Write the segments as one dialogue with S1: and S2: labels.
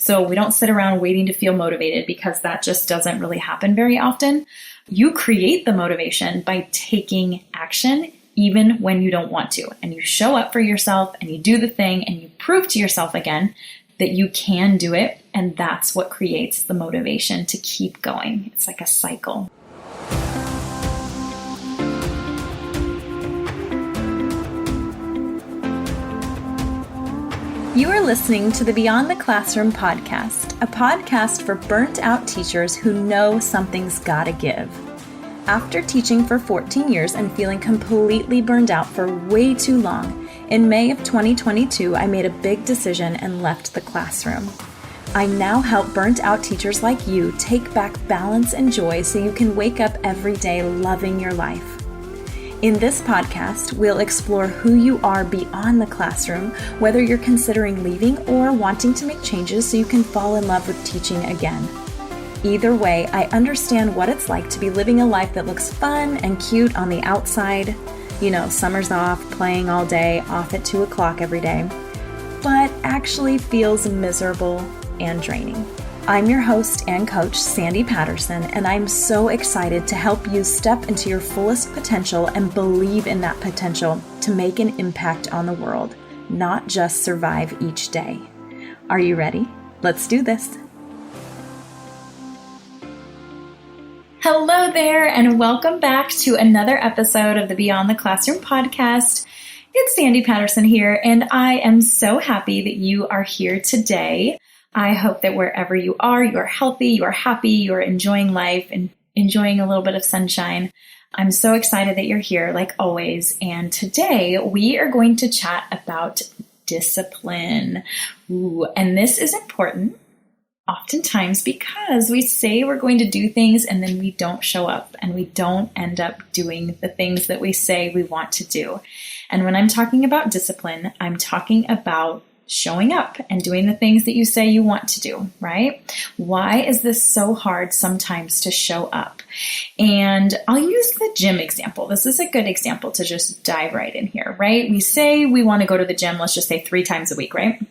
S1: So we don't sit around waiting to feel motivated because that just doesn't really happen very often. You create the motivation by taking action even when you don't want to. And you show up for yourself and you do the thing and you prove to yourself again that you can do it. And that's what creates the motivation to keep going. It's like a cycle.
S2: You are listening to the Beyond the Classroom podcast, a podcast for burnt out teachers who know something's gotta give. After teaching for 14 years and feeling completely burned out for way too long, in May of 2022, I made a big decision and left the classroom. I now help burnt out teachers like you take back balance and joy so you can wake up every day loving your life. In this podcast, we'll explore who you are beyond the classroom, whether you're considering leaving or wanting to make changes so you can fall in love with teaching again. Either way, I understand what it's like to be living a life that looks fun and cute on the outside. You know, summer's off, playing all day, off at 2 o'clock every day, but actually feels miserable and draining. I'm your host and coach, Sandy Patterson, and I'm so excited to help you step into your fullest potential and believe in that potential to make an impact on the world, not just survive each day. Are you ready? Let's do this.
S1: Hello there, and welcome back to another episode of the Beyond the Classroom podcast. It's Sandy Patterson here, and I am so happy that you are here today. I hope that wherever you are healthy, you are happy, you are enjoying life and enjoying a little bit of sunshine. I'm so excited that you're here, like always. And today we are going to chat about discipline. And this is important oftentimes because we say we're going to do things and then we don't show up and we don't end up doing the things that we say we want to do. And when I'm talking about discipline, I'm talking about showing up and doing the things that you say you want to do, right? Why is this so hard sometimes to show up? And I'll use the gym example. This is a good example to just dive right in here, right? We say we want to go to the gym, let's just say 3 times a week, right?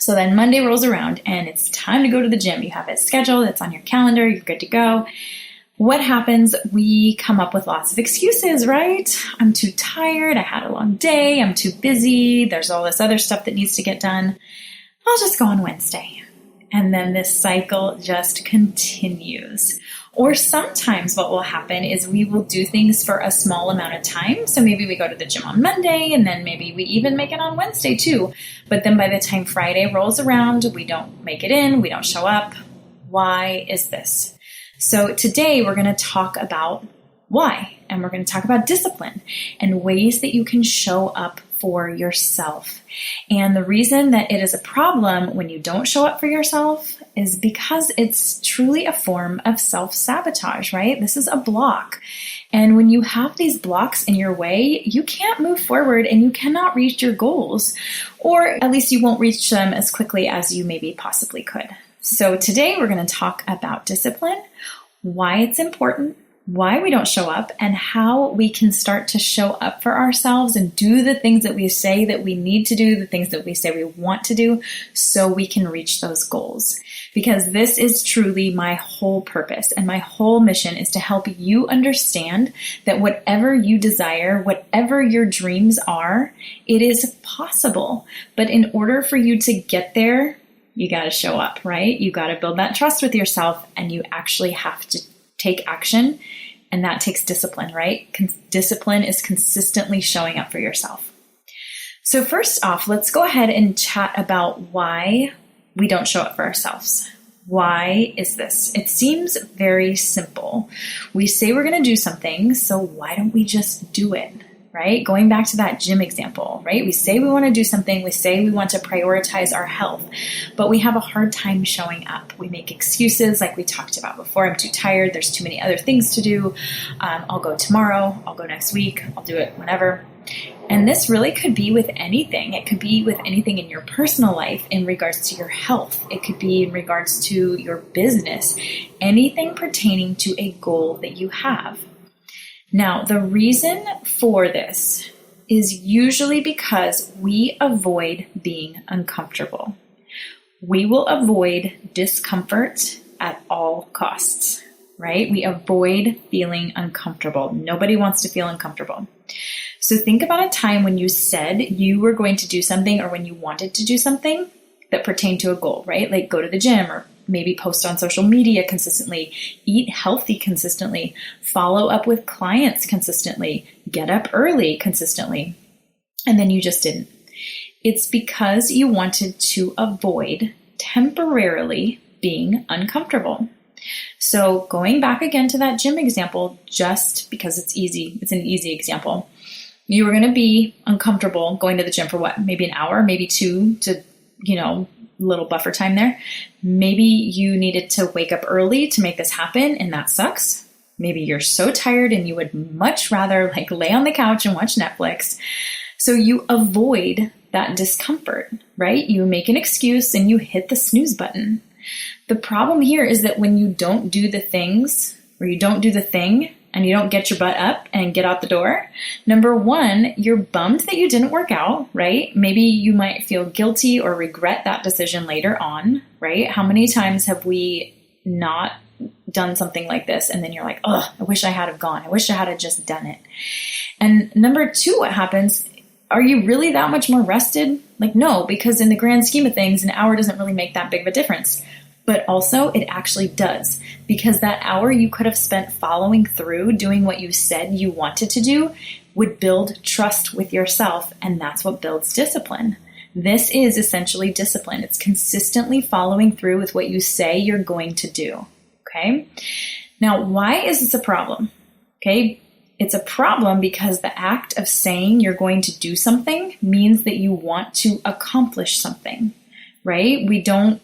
S1: So then Monday rolls around and it's time to go to the gym. You have it scheduled, it's on your calendar, you're good to go. What happens? We come up with lots of excuses, right? I'm too tired. I had a long day. I'm too busy. There's all this other stuff that needs to get done. I'll just go on Wednesday. And then this cycle just continues. Or sometimes what will happen is we will do things for a small amount of time. So maybe we go to the gym on Monday and then maybe we even make it on Wednesday too. But then by the time Friday rolls around, we don't make it in. We don't show up. Why is this? So today we're going to talk about why, and we're going to talk about discipline and ways that you can show up for yourself. And the reason that it is a problem when you don't show up for yourself is because it's truly a form of self-sabotage, right? This is a block. And when you have these blocks in your way, you can't move forward and you cannot reach your goals, or at least you won't reach them as quickly as you maybe possibly could. So today we're going to talk about discipline, why it's important, why we don't show up, and how we can start to show up for ourselves and do the things that we say that we need to do, the things that we say we want to do, so we can reach those goals. Because this is truly my whole purpose and my whole mission is to help you understand that whatever you desire, whatever your dreams are, it is possible. But in order for you to get there, you got to show up, right? You got to build that trust with yourself and you actually have to take action. And that takes discipline, right? Discipline is consistently showing up for yourself. So first off, let's go ahead and chat about why we don't show up for ourselves. Why is this? It seems very simple. We say we're going to do something, so why don't we just do it? Right? Going back to that gym example, right? We say we want to do something. We say we want to prioritize our health, but we have a hard time showing up. We make excuses like we talked about before. I'm too tired. There's too many other things to do. I'll go tomorrow. I'll go next week. I'll do it whenever. And this really could be with anything. It could be with anything in your personal life in regards to your health. It could be in regards to your business, anything pertaining to a goal that you have. Now, the reason for this is usually because we avoid being uncomfortable. We will avoid discomfort at all costs, right? We avoid feeling uncomfortable. Nobody wants to feel uncomfortable. So think about a time when you said you were going to do something or when you wanted to do something that pertained to a goal, right? Like go to the gym or maybe post on social media consistently, eat healthy consistently, follow up with clients consistently, get up early consistently, and then you just didn't. It's because you wanted to avoid temporarily being uncomfortable. So going back again to that gym example, just because it's easy, it's an easy example. You were going to be uncomfortable going to the gym for what? Maybe an hour, maybe two to, little buffer time there. Maybe you needed to wake up early to make this happen and that sucks. Maybe you're so tired and you would much rather lay on the couch and watch Netflix. So you avoid that discomfort, right? You make an excuse and you hit the snooze button. The problem here is that when you don't do the things or you don't do the thing and you don't get your butt up and get out the door, number one, you're bummed that you didn't work out, right? Maybe you might feel guilty or regret that decision later on, right? How many times have we not done something like this and then you're like, oh, I wish I had have gone. I wish I had have just done it. And number two, what happens? Are you really that much more rested? No, because in the grand scheme of things, an hour doesn't really make that big of a difference. But also it actually does, because that hour you could have spent following through, doing what you said you wanted to do, would build trust with yourself. And that's what builds discipline. This is essentially discipline. It's consistently following through with what you say you're going to do. Okay. Now, why is this a problem? Okay. It's a problem because the act of saying you're going to do something means that you want to accomplish something, right? We don't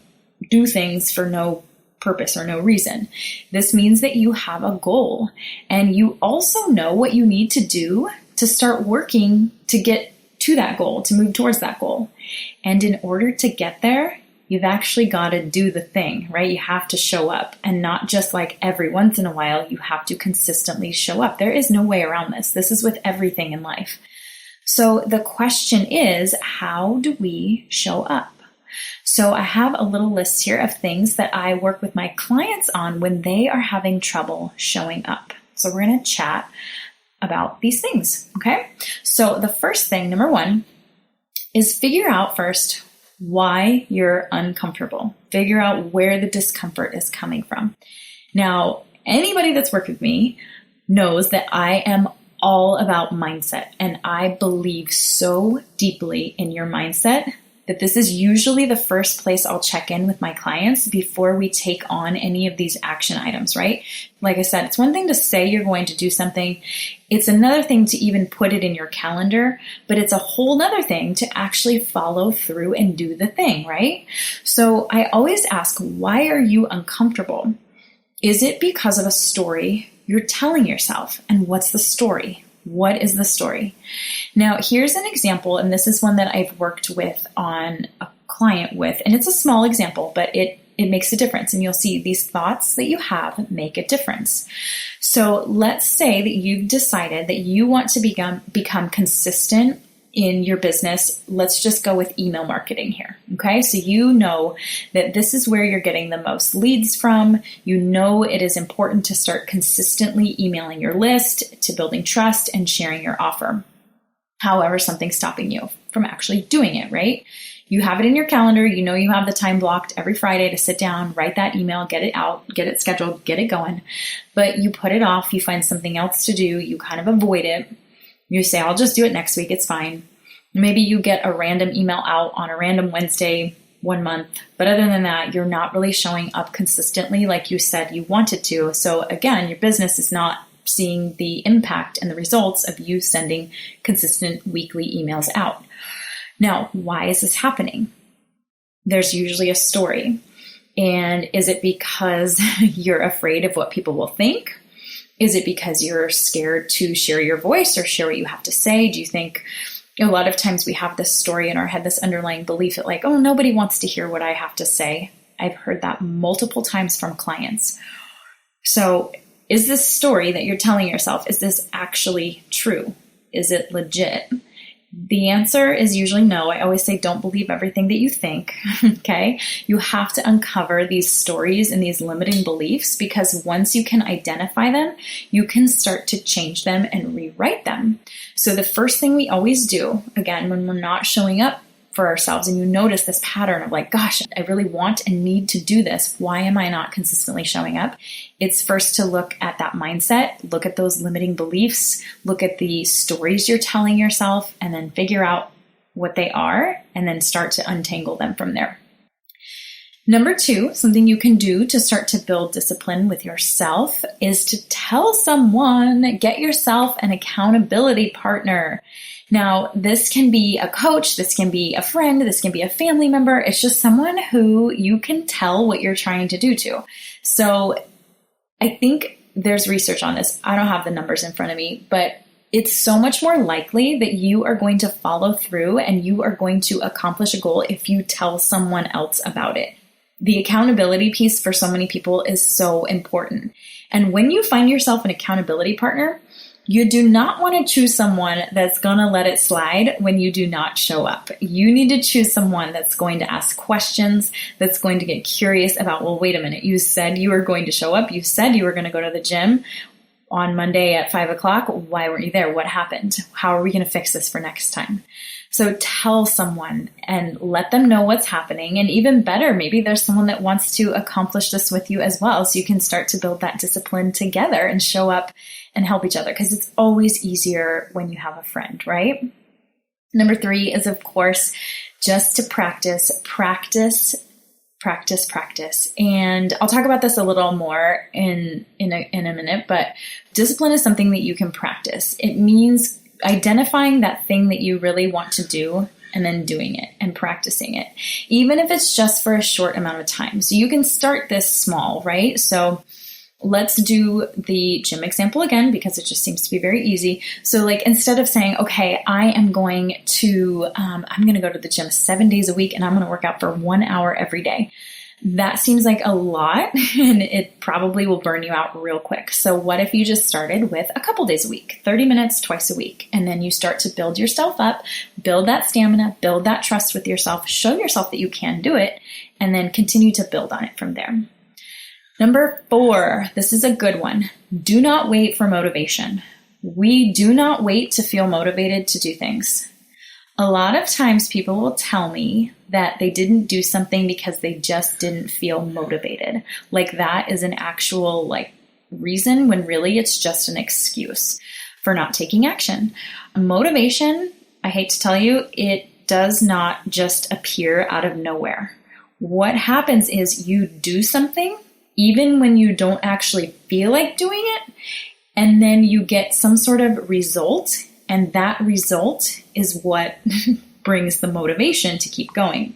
S1: do things for no purpose or no reason. This means that you have a goal and you also know what you need to do to start working to get to that goal, to move towards that goal. And in order to get there, you've actually got to do the thing, right? You have to show up, and not just every once in a while. You have to consistently show up. There is no way around this. This is with everything in life. So the question is, how do we show up? So I have a little list here of things that I work with my clients on when they are having trouble showing up. So we're going to chat about these things, okay? So the first thing, number one, is figure out first why you're uncomfortable. Figure out where the discomfort is coming from. Now, anybody that's worked with me knows that I am all about mindset, and I believe so deeply in your mindset that this is usually the first place I'll check in with my clients before we take on any of these action items, right? Like I said, it's one thing to say you're going to do something. It's another thing to even put it in your calendar, but it's a whole other thing to actually follow through and do the thing, right? So I always ask, why are you uncomfortable? Is it because of a story you're telling yourself? And what's the story? What is the story? Now, here's an example, and this is one that I've worked with on a client with, and it's a small example, but it makes a difference, and you'll see these thoughts that you have make a difference. So let's say that you've decided that you want to become consistent in your business. Let's just go with email marketing here. Okay. So you know that this is where you're getting the most leads from. You know it is important to start consistently emailing your list, to building trust and sharing your offer. However, something's stopping you from actually doing it, right? You have it in your calendar. You know you have the time blocked every Friday to sit down, write that email, get it out, get it scheduled, get it going. But you put it off. You find something else to do. You kind of avoid it. You say, I'll just do it next week. It's fine. Maybe you get a random email out on a random Wednesday 1 month. But other than that, you're not really showing up consistently like you said you wanted to. So again, your business is not seeing the impact and the results of you sending consistent weekly emails out. Now, why is this happening? There's usually a story. And is it because you're afraid of what people will think? Is it because you're scared to share your voice or share what you have to say? Do you think a lot of times we have this story in our head, this underlying belief that oh, nobody wants to hear what I have to say? I've heard that multiple times from clients. So is this story that you're telling yourself, is this actually true? Is it legit? The answer is usually no. I always say don't believe everything that you think, okay? You have to uncover these stories and these limiting beliefs, because once you can identify them, you can start to change them and rewrite them. So the first thing we always do, again, when we're not showing up for ourselves and you notice this pattern of like, gosh, I really want and need to do this. Why am I not consistently showing up? It's first to look at that mindset, look at those limiting beliefs, look at the stories you're telling yourself, and then figure out what they are, and then start to untangle them from there. Number 2, something you can do to start to build discipline with yourself is to tell someone, get yourself an accountability partner. Now, this can be a coach, this can be a friend, this can be a family member. It's just someone who you can tell what you're trying to do to. So I think there's research on this. I don't have the numbers in front of me, but it's so much more likely that you are going to follow through and you are going to accomplish a goal if you tell someone else about it. The accountability piece for so many people is so important. And when you find yourself an accountability partner, you do not want to choose someone that's going to let it slide when you do not show up. You need to choose someone that's going to ask questions, that's going to get curious about, well, wait a minute, you said you were going to show up. You said you were going to go to the gym on Monday at 5 o'clock. Why weren't you there? What happened? How are we going to fix this for next time? So tell someone and let them know what's happening. And even better, maybe there's someone that wants to accomplish this with you as well. So you can start to build that discipline together and show up and help each other, because it's always easier when you have a friend, right? Number 3 is, of course, just to practice. And I'll talk about this a little more in a minute, but discipline is something that you can practice. It means identifying that thing that you really want to do and then doing it and practicing it, even if it's just for a short amount of time. So you can start this small, right? So let's do the gym example again, because it just seems to be very easy. So like, instead of saying, okay, I'm going to go to the gym 7 days a week and I'm going to work out for 1 hour every day. That seems like a lot and it probably will burn you out real quick. So what if you just started with a couple days a week, 30 minutes twice a week, and then you start to build yourself up, build that stamina, build that trust with yourself, show yourself that you can do it, and then continue to build on it from there. Number 4, this is a good one. Do not wait for motivation. We do not wait to feel motivated to do things. A lot of times people will tell me that they didn't do something because they just didn't feel motivated. Like that is an actual reason, when really it's just an excuse for not taking action. Motivation, I hate to tell you, it does not just appear out of nowhere. What happens is you do something even when you don't actually feel like doing it, and then you get some sort of result, and that result is what brings the motivation to keep going.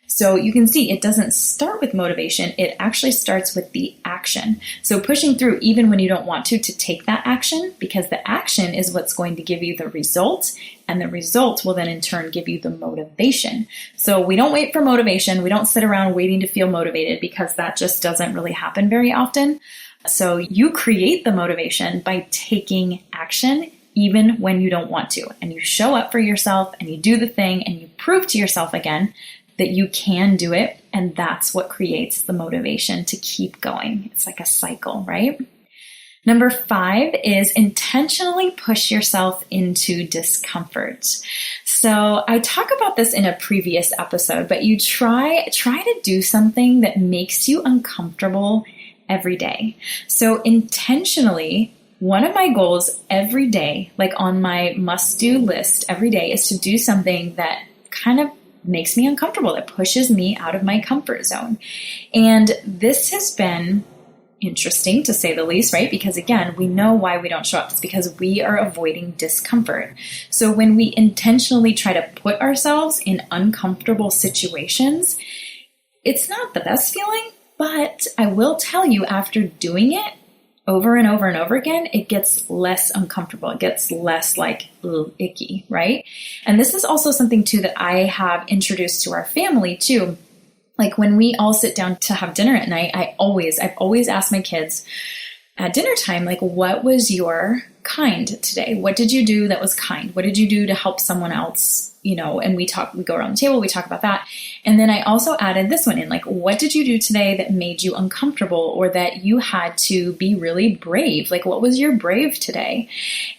S1: So you can see it doesn't start with motivation, it actually starts with the action. So pushing through even when you don't want to take that action, because the action is what's going to give you the result, and the result will then in turn give you the motivation. So we don't wait for motivation, we don't sit around waiting to feel motivated, because that just doesn't really happen very often. So you create the motivation by taking action even when you don't want to, and you show up for yourself and you do the thing and you prove to yourself again that you can do it, and that's what creates the motivation to keep going. It's like a cycle, right? Number 5 is intentionally push yourself into discomfort. So I talk about this in a previous episode, but you try to do something that makes you uncomfortable every day. So intentionally, one of my goals every day, like on my must-do list every day, is to do something that kind of makes me uncomfortable, that pushes me out of my comfort zone. And this has been interesting to say the least, right? Because again, we know why we don't show up. It's because we are avoiding discomfort. So when we intentionally try to put ourselves in uncomfortable situations, it's not the best feeling, but I will tell you, after doing it over and over and over again, it gets less uncomfortable. It gets less icky, right? And this is also something too that I have introduced to our family too. Like when we all sit down to have dinner at night, I've always asked my kids, at dinner time, like, what was your kind today? What did you do that was kind? What did you do to help someone else? And we go around the table, we talk about that. And then I also added this one in, like, what did you do today that made you uncomfortable or that you had to be really brave? Like, what was your brave today?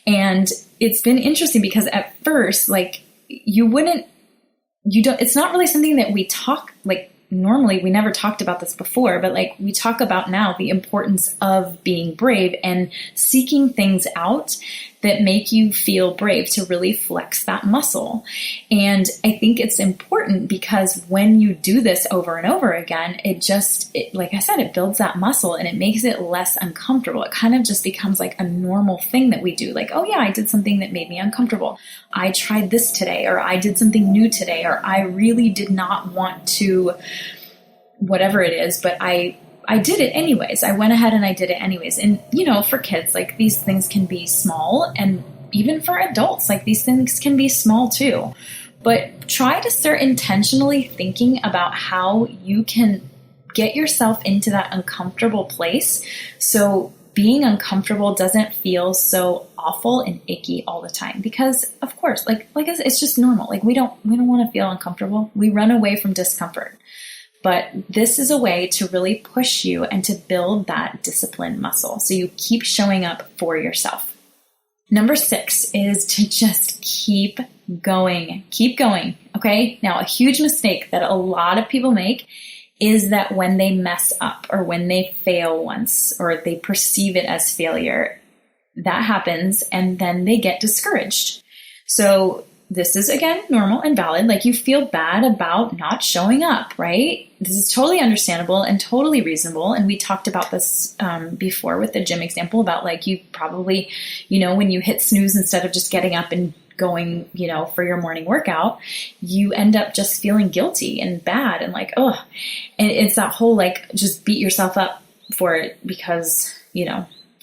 S1: And it's been interesting because at first, like, it's not really something that we talk, like, normally we never talked about this before, but like we talk about now the importance of being brave and seeking things out that make you feel brave to really flex that muscle. And I think it's important because when you do this over and over again, like I said, it builds that muscle and it makes it less uncomfortable. It kind of just becomes like a normal thing that we do. Like, oh yeah, I did something that made me uncomfortable. I tried this today, or I did something new today, or I really did not want to, whatever it is, but I did it anyways. I went ahead and I did it anyways. And, for kids, like these things can be small, and even for adults, like these things can be small too. But try to start intentionally thinking about how you can get yourself into that uncomfortable place. So being uncomfortable doesn't feel so awful and icky all the time, because of course, like I said, it's just normal. Like we don't want to feel uncomfortable. We run away from discomfort. But this is a way to really push you and to build that discipline muscle so you keep showing up for yourself. Number 6 is to just keep going. Keep going, okay? Now, a huge mistake that a lot of people make is that when they mess up or when they fail once or they perceive it as failure, that happens and then they get discouraged. So this is, again, normal and valid. Like you feel bad about not showing up, right? This is totally understandable and totally reasonable. And we talked about this before with the gym example about like you probably, when you hit snooze instead of just getting up and going, for your morning workout, you end up just feeling guilty and bad and like, oh, and it's that whole like just beat yourself up for it because,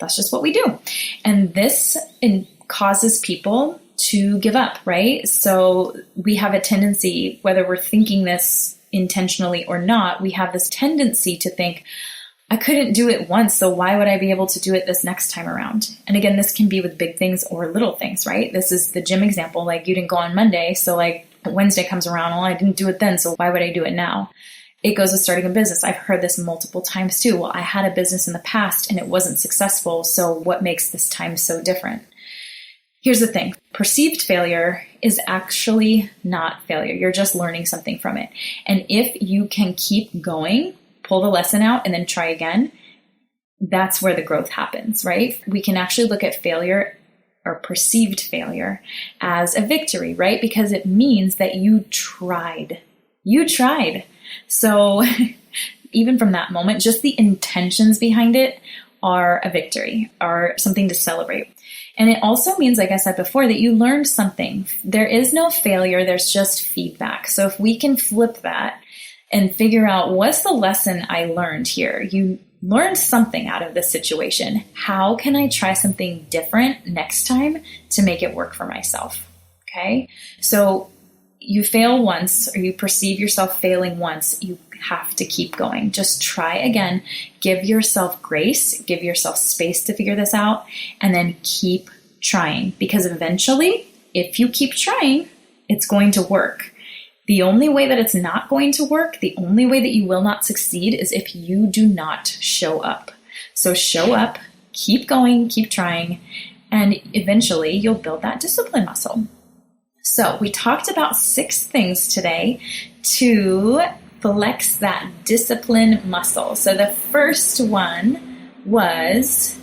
S1: that's just what we do. And this causes people to give up, right? So we have a tendency, whether we're thinking this intentionally or not, we have this tendency to think, I couldn't do it once, so why would I be able to do it this next time around? And again, this can be with big things or little things, right? This is the gym example. Like you didn't go on Monday, so like Wednesday comes around, well, I didn't do it then, so why would I do it now? It goes with starting a business. I've heard this multiple times too. Well, I had a business in the past and it wasn't successful, so what makes this time so different? Here's the thing. Perceived failure is actually not failure. You're just learning something from it. And if you can keep going, pull the lesson out and then try again, that's where the growth happens, right? We can actually look at failure or perceived failure as a victory, right? Because it means that you tried. You tried. So even from that moment, just the intentions behind it are a victory, are something to celebrate. And it also means, like I said before, that you learned something. There is no failure, there's just feedback. So if we can flip that and figure out what's the lesson I learned here? You learned something out of this situation. How can I try something different next time to make it work for myself? Okay. So you fail once or you perceive yourself failing once, you have to keep going. Just try again. Give yourself grace, give yourself space to figure this out, and then keep trying. Because eventually, if you keep trying, it's going to work. The only way that it's not going to work, the only way that you will not succeed is if you do not show up. So show up, keep going, keep trying, and eventually you'll build that discipline muscle. So we talked about 6 things today to flex that discipline muscle. So the first one was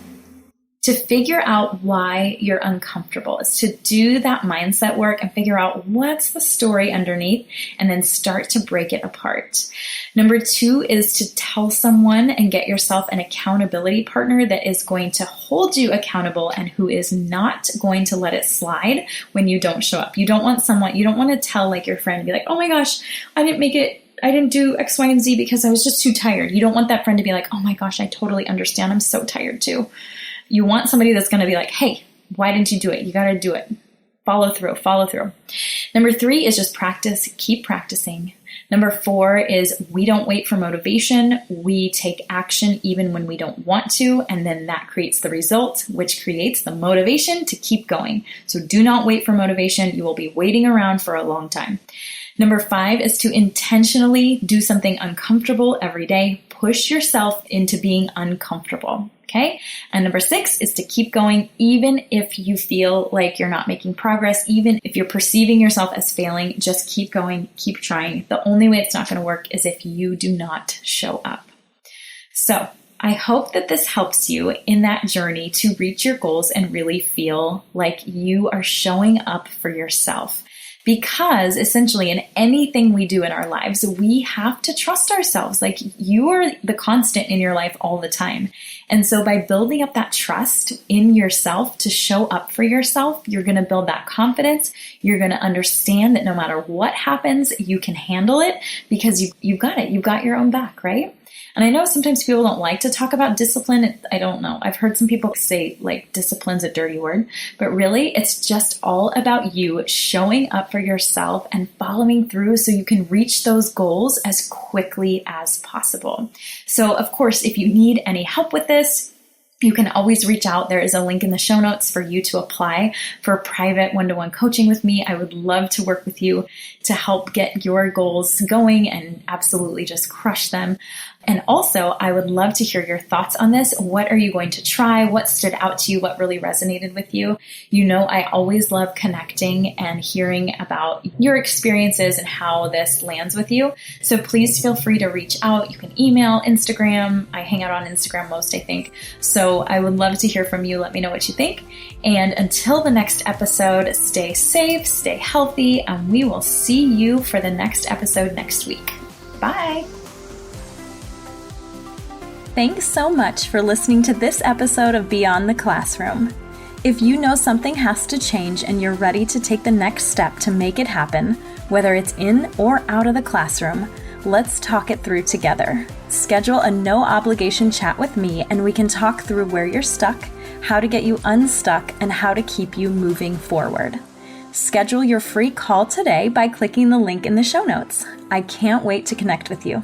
S1: to figure out why you're uncomfortable. It's to do that mindset work and figure out what's the story underneath and then start to break it apart. Number 2 is to tell someone and get yourself an accountability partner that is going to hold you accountable and who is not going to let it slide when you don't show up. You don't want to tell like your friend, be like, oh my gosh, I didn't make it. I didn't do X, Y, and Z because I was just too tired. You don't want that friend to be like, oh my gosh, I totally understand. I'm so tired too. You want somebody that's going to be like, hey, why didn't you do it? You got to do it. Follow through. Number 3 is just practice. Keep practicing. Number 4 is we don't wait for motivation. We take action even when we don't want to, and then that creates the result, which creates the motivation to keep going. So do not wait for motivation. You will be waiting around for a long time. Number 5 is to intentionally do something uncomfortable every day. Push yourself into being uncomfortable. Okay. And number 6 is to keep going, even if you feel like you're not making progress, even if you're perceiving yourself as failing, just keep going, keep trying. The only way it's not going to work is if you do not show up. So I hope that this helps you in that journey to reach your goals and really feel like you are showing up for yourself. Because essentially in anything we do in our lives, we have to trust ourselves. Like you are the constant in your life all the time. And so by building up that trust in yourself to show up for yourself, you're going to build that confidence. You're going to understand that no matter what happens, you can handle it because you've got it. You've got your own back, right? And I know sometimes people don't like to talk about discipline. I don't know. I've heard some people say like discipline's a dirty word, but really it's just all about you showing up for yourself and following through so you can reach those goals as quickly as possible. So of course, if you need any help with this, you can always reach out. There is a link in the show notes for you to apply for private one-to-one coaching with me. I would love to work with you to help get your goals going and absolutely just crush them. And also, I would love to hear your thoughts on this. What are you going to try? What stood out to you? What really resonated with you? You know, I always love connecting and hearing about your experiences and how this lands with you. So please feel free to reach out. You can email, Instagram. I hang out on Instagram most, I think. So I would love to hear from you. Let me know what you think. And until the next episode, stay safe, stay healthy, and we will see you for the next episode next week. Bye.
S2: Thanks so much for listening to this episode of Beyond the Classroom. If you know something has to change and you're ready to take the next step to make it happen, whether it's in or out of the classroom, let's talk it through together. Schedule a no-obligation chat with me and we can talk through where you're stuck, how to get you unstuck, and how to keep you moving forward. Schedule your free call today by clicking the link in the show notes. I can't wait to connect with you.